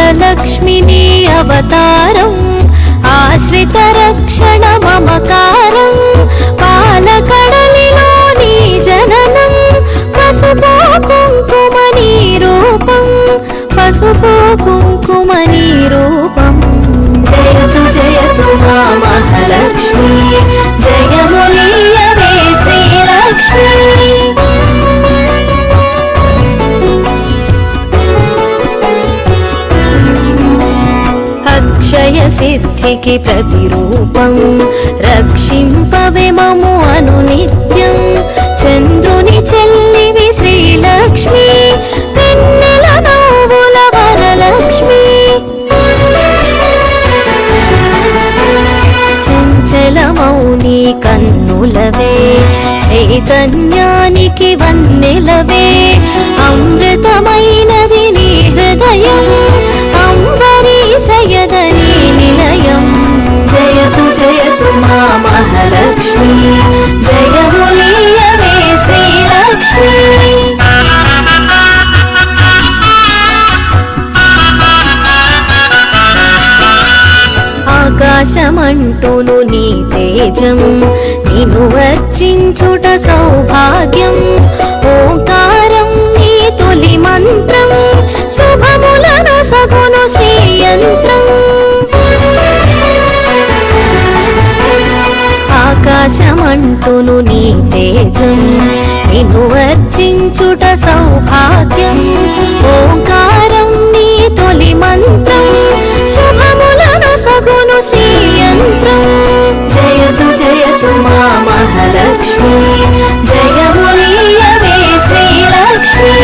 అష్టలక్ష్మిని అవతారం ఆశ్రిత రక్షణ మమకారం పాలకడలిలో నీ జననం పసుపు కుంకుమ నీ రూపం పసుపు కుంకుమ నీ రూపం జయతు జయతు మా మహాలక్ష్మి జయములీయవే శ్రీలక్ష్మి అక్షయ సిద్ధికి ప్రతిరూపం రక్షింపవే మము అనునిత్యం చంద్రుని చెల్లివి శ్రీలక్ష్మి వెన్నెల నవ్వుల వరలక్ష్మి చంచలమౌని కన్నులవే చైతన్యానికి వన్నెలవే అమృతమైనది నీ హృదయం అంబరీషయదని నిలయం జయతు జయతు మా మహాలక్ష్మి జయములీయవే శ్రీలక్ష్మి ఆకాశమంటూను నీ తేజం నిన్ను వర్చించుట సౌభాగ్యం ఓంకారం నీ తొలి మంత్రం శుభములను సగును శ్రీయంత్రం ఆకాశమంటూను నీ తేజం నిన్ను వర్చించుట సౌభాగ్యం ఓంకారం నీ తొలి మంత్రం శుభములను సగును శ్రీయంత్రం జయతు జయతు మా మహాలక్ష్మి జయములీయవే శ్రీలక్ష్మి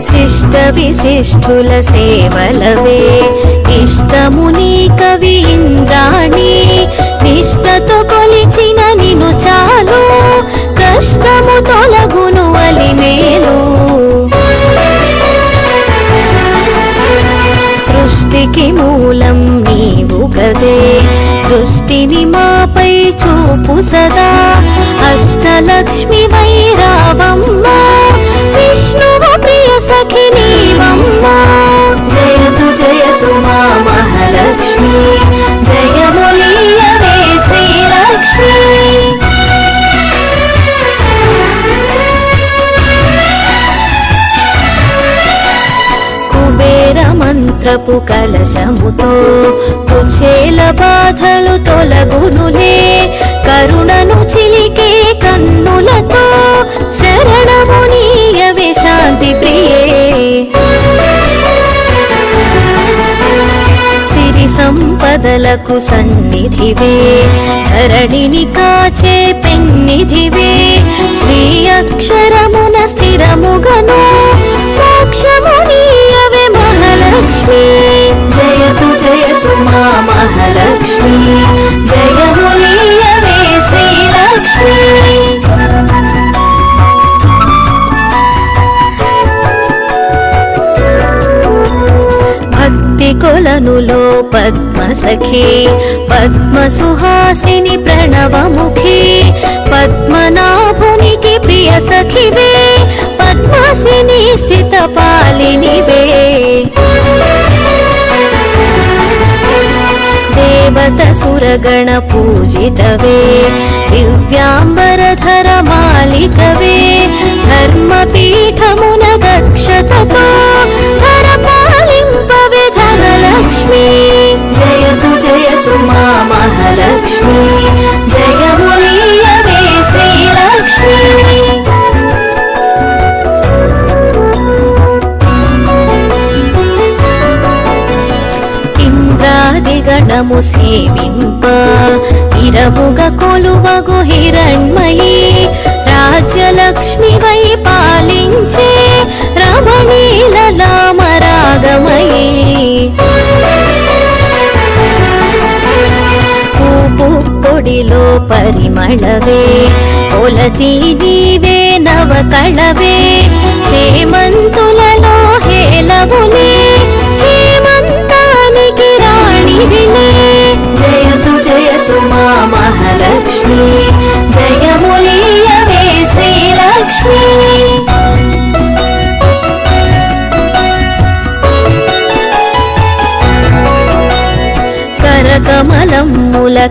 శిష్ట విశిష్టుల సేవలవే ఇష్టముని కవి ఇంద్రాణి నిష్టతో కొలిచిన నిను చాలు కష్టము తొలగును అలిమేలు సృష్టికి మూలం నీవు గదే దృష్టిని మాపై చూపు సదా అష్టలక్ష్మి వైరావమ్మ విష్ణువు ప్రియ సఖి నీవమ్మ జయతు జయతు మా మహాలక్ష్మి జయములీయవే శ్రీలక్ష్మి కుబేర మంత్రపు కలశముతో కుచేల బాధలు తొలగునులే కరుణను చిలికే కన్నులతో శరణము నీయవే శాంతి ప్రియే సిరి సంపదలకు సన్నిధివే ధరణిని కాచే పెన్నిధివే శ్రీ అక్షరమున స్థిరముగను మోక్షము నీయవే మహాలక్ష్మి జయతు జయతు మా మహాలక్ష్మి జయములీయవే శ్రీలక్ష్మి భక్తి కొలనులో పద్మసఖి పద్మసుహాసిని ప్రణవముఖి పద్మనాభునికి ప్రియ సఖివే పద్మాసిని స్థిత పాలినివే దేవత సురగణ పూజితవే దివ్యాంబరధర మాలికవే ధర్మపీఠమున దక్షతతో ధర పాలింపవే ధనలక్ష్మి జయతు జయతు మా మహాలక్ష్మి జయములీయవే శ్రీలక్ష్మి ఇంద్రాదిగణము సేవింప ఇరముగ కొలువగు హిరణ్మయీ రాజ్యలక్ష్మి వై పాలించే రమణీలలామరాగమయీ పూపు పొడిలో పరిమళవే పొలతి నీవే నవకళవే చేమంతులలో హేలవులే హేమంతానికి రాణివినే జయతు జయతు మా మహాలక్ష్మి జయములీయవే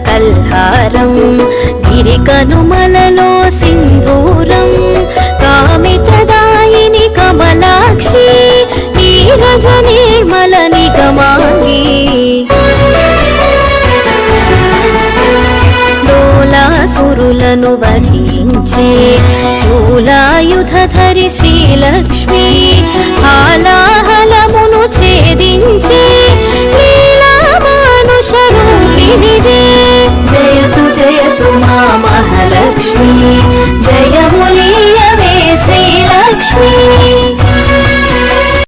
కల్హారం గిరికనుమలలో సింధూరం కామితదాయిని కమలాక్షి నీరజ నిర్మల నిగమాంగి లోలాసురులను వధించే శూలాయుధధరి శ్రీలక్ష్మి హాలాహలమును ఛేదించే లీలామానుష రూపిణివే జయతు జయతు మా మహాలక్ష్మి